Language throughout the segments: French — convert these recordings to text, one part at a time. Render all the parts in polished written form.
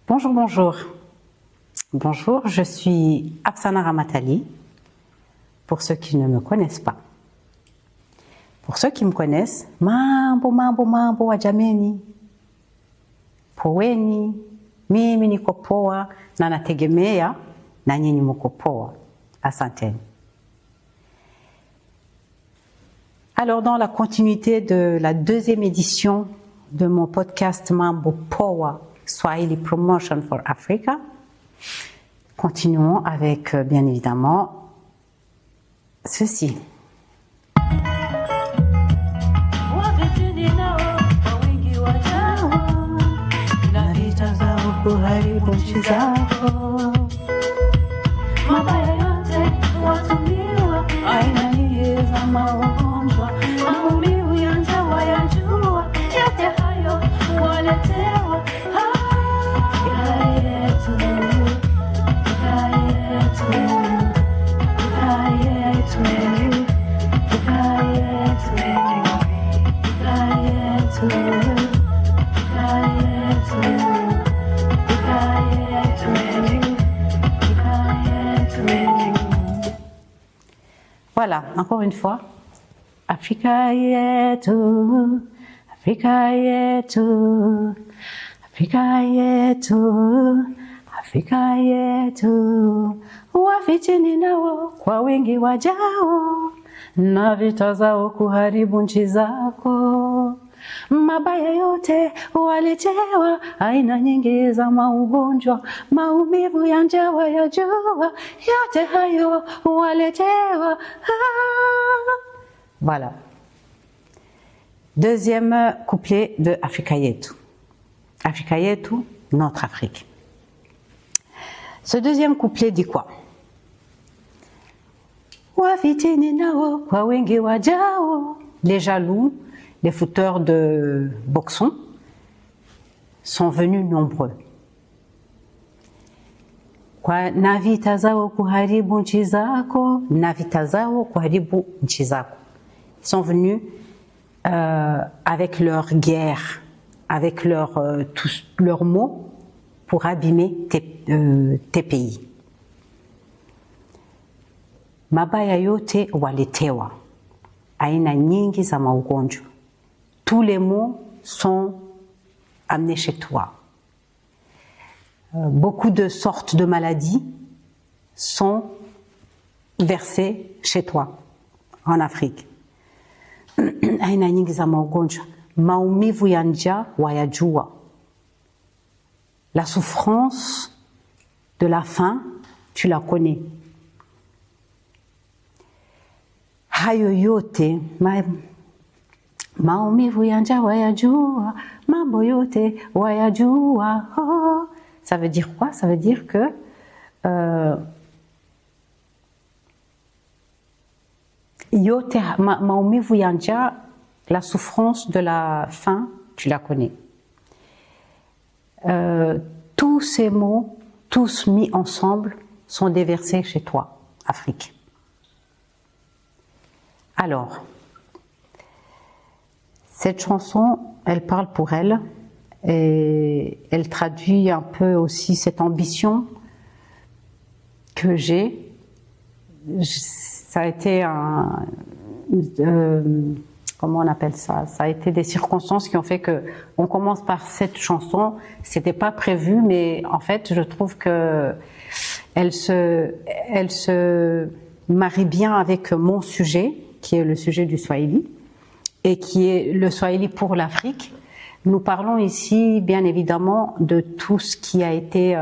Bonjour, bonjour. Bonjour, je suis Afsana Ramatali, pour ceux qui ne me connaissent pas. Pour ceux qui me connaissent, mambo wajameni, poweni, mimi niko poa na nategemea na nyinyi mko poa. Asanteni. Alors, dans la continuité de la deuxième édition de mon podcast Mambo Poa, Swahili Promotion for Africa, continuons avec, bien évidemment, ceci. Voilà, encore une fois. Afrika yetu, Afrika yetu, Afrika yetu, Afrika yetu. Wafichini nao kwa wingi wajao, na vita zao kuharibu nchi zako. Mabaya yote waletewa, aina nyingi za maugonjwa, maumivu ya njaa ya jua, yote hayo waletewa. Voilà. Deuxième couplet de Afrika yetu. Afrika yetu, notre Afrique. Ce deuxième couplet dit quoi? Wafitini nao kwa wingi wajao. Les jaloux, les fouteurs de boxon sont venus nombreux. Kwa na vita zao kuharibu nchi zako, na vita zao kuharibu nchi zako. Ils sont venus avec leur guerre, avec tous leurs mots pour abîmer tes pays. Mabaya yote waletewa, aina nyingi za maugonjwa. Tous les maux sont amenés chez toi. Beaucoup de sortes de maladies sont versées chez toi, en Afrique. Aina nyingi za magonjwa, maumivu ya njaa wayajua. La souffrance de la faim, tu la connais. Hayo yote, maumivu ya njaa wayajua, mambo yote wayajua. Oh. Ça veut dire quoi? Ça veut dire que yote maumivu ya njaa, la souffrance de la faim, tu la connais. Tous ces mots, tous mis ensemble, sont déversés chez toi, Afrique. Alors, cette chanson, elle parle pour elle et elle traduit un peu aussi cette ambition que j'ai. Ça a été comment on appelle ça? Ça a été des circonstances qui ont fait que on commence par cette chanson. C'était pas prévu, mais en fait, je trouve que elle se marie bien avec mon sujet, qui est le sujet du Swahili, et qui est le Swahili pour l'Afrique. Nous parlons ici, bien évidemment, de tout ce qui a été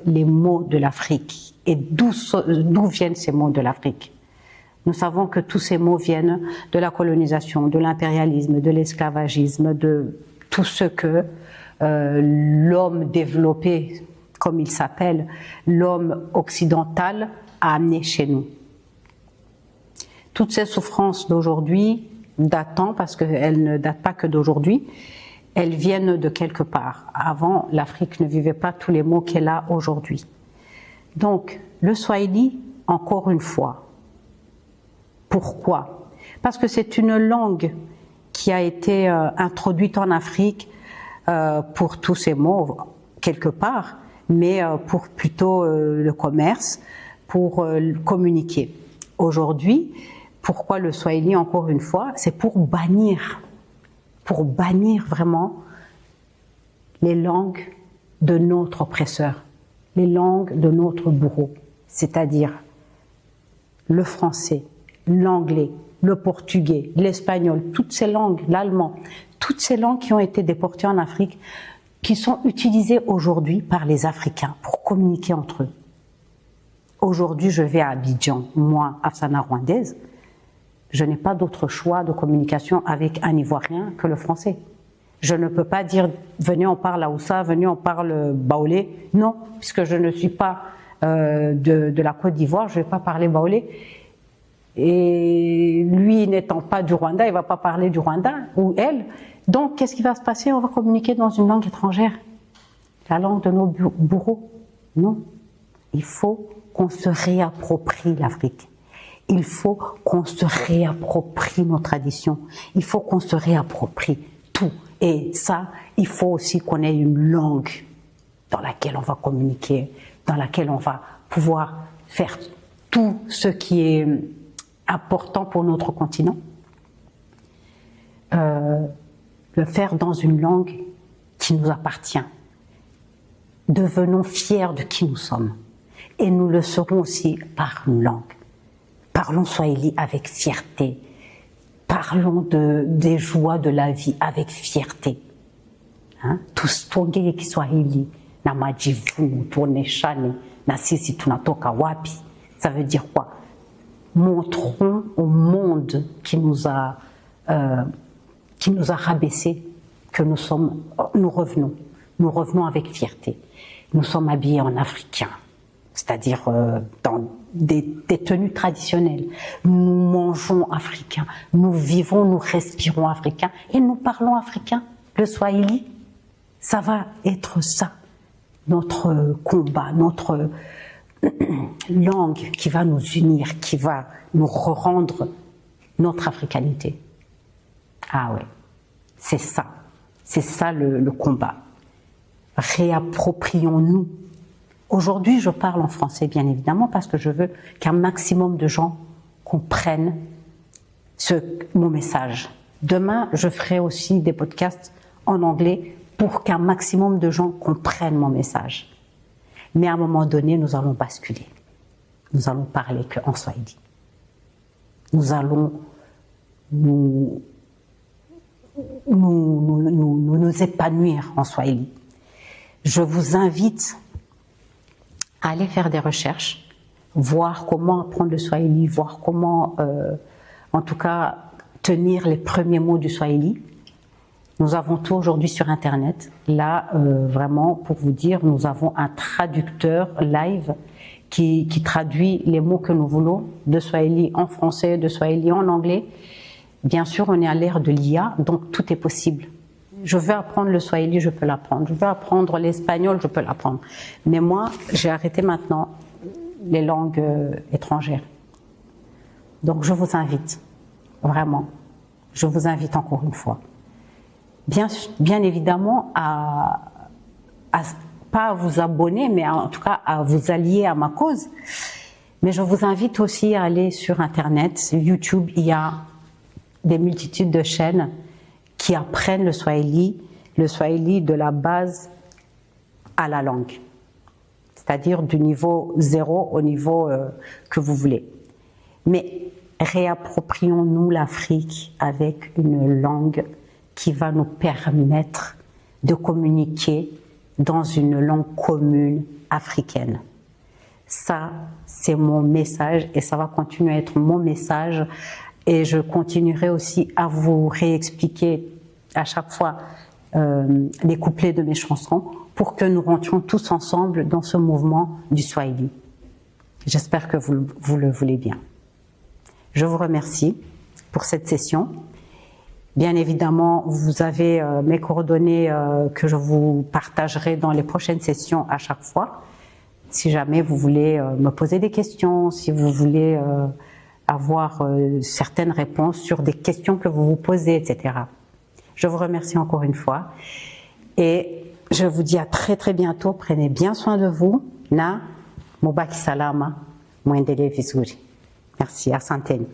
les mots de l'Afrique et d'où viennent ces mots de l'Afrique. Nous savons que tous ces mots viennent de la colonisation, de l'impérialisme, de l'esclavagisme, de tout ce que l'homme développé, comme il s'appelle, l'homme occidental, a amené chez nous. Toutes ces souffrances d'aujourd'hui, datant, parce qu'elles ne datent pas que d'aujourd'hui, elles viennent de quelque part. Avant, l'Afrique ne vivait pas tous les maux qu'elle a aujourd'hui. Donc, le Swahili, encore une fois, pourquoi? Parce que c'est une langue qui a été introduite en Afrique pour tous ces mots, quelque part, mais pour plutôt le commerce, pour communiquer. Aujourd'hui, pourquoi le swahili, encore une fois, c'est pour bannir vraiment les langues de notre oppresseur, les langues de notre bourreau, c'est-à-dire le français, l'anglais, le portugais, l'espagnol, toutes ces langues, l'allemand, toutes ces langues qui ont été déportées en Afrique, qui sont utilisées aujourd'hui par les Africains pour communiquer entre eux. Aujourd'hui, je vais à Abidjan, moi, Afsana rwandaise, je n'ai pas d'autre choix de communication avec un Ivoirien que le français. Je ne peux pas dire « venez, on parle Haoussa, venez, on parle baoulé ». Non, puisque je ne suis pas de la Côte d'Ivoire, je ne vais pas parler baoulé. Et lui n'étant pas du Rwanda, il ne va pas parler du Rwanda, ou elle. Donc, qu'est-ce qui va se passer? On va communiquer dans une langue étrangère. La langue de nos bourreaux. Non. Il faut qu'on se réapproprie l'Afrique. Il faut qu'on se réapproprie nos traditions. Il faut qu'on se réapproprie tout. Et ça, il faut aussi qu'on ait une langue dans laquelle on va communiquer, dans laquelle on va pouvoir faire tout ce qui est important pour notre continent. Le faire dans une langue qui nous appartient. Devenons fiers de qui nous sommes. Et nous le serons aussi par une langue. Parlons swahili avec fierté. Parlons des joies de la vie avec fierté. Tusitongee Kiswahili na majivuno tuoneshane na sisi tunatoka wapi. Ça veut dire quoi? Montrons au monde qui nous a rabaissés que nous revenons avec fierté. Nous sommes habillés en africain, c'est-à-dire dans des tenues traditionnelles. Nous mangeons africain, nous vivons, nous respirons africain et nous parlons africain. Le swahili, ça va être ça, notre combat, notre langue qui va nous unir, qui va nous rendre notre africanité. Ah ouais, c'est ça le combat. Réapproprions-nous. Aujourd'hui, je parle en français, bien évidemment, parce que je veux qu'un maximum de gens comprennent mon message. Demain, je ferai aussi des podcasts en anglais pour qu'un maximum de gens comprennent mon message. Mais à un moment donné, nous allons basculer. Nous allons parler qu'en swahili. Nous allons nous épanouir en swahili. Je vous invite à aller faire des recherches, voir comment apprendre le swahili, voir comment, en tout cas, tenir les premiers mots du swahili. Nous avons tout aujourd'hui sur Internet. Là, vraiment, pour vous dire, nous avons un traducteur live qui traduit les mots que nous voulons, de swahili en français, de swahili en anglais. Bien sûr, on est à l'ère de l'IA, donc tout est possible. Je veux apprendre le swahili, je peux l'apprendre. Je veux apprendre l'espagnol, je peux l'apprendre. Mais moi, j'ai arrêté maintenant les langues étrangères. Donc je vous invite, vraiment, je vous invite encore une fois, bien évidemment pas à vous abonner, mais en tout cas à vous allier à ma cause. Mais je vous invite aussi à aller sur Internet, YouTube, il y a des multitudes de chaînes qui apprennent le swahili de la base à la langue, c'est-à-dire du niveau 0 au niveau que vous voulez. Mais réapproprions-nous l'Afrique avec une langue qui va nous permettre de communiquer dans une langue commune africaine. Ça, c'est mon message et ça va continuer à être mon message. Et je continuerai aussi à vous réexpliquer à chaque fois les couplets de mes chansons pour que nous rentrions tous ensemble dans ce mouvement du swahili. J'espère que vous le voulez bien. Je vous remercie pour cette session. Bien évidemment, vous avez mes coordonnées que je vous partagerai dans les prochaines sessions à chaque fois. Si jamais vous voulez me poser des questions, si vous voulez avoir certaines réponses sur des questions que vous vous posez, etc. Je vous remercie encore une fois et je vous dis à très très bientôt. Prenez bien soin de vous. Na, Mubaki Salama, Mwendele Vizuri. Merci, à Santeni.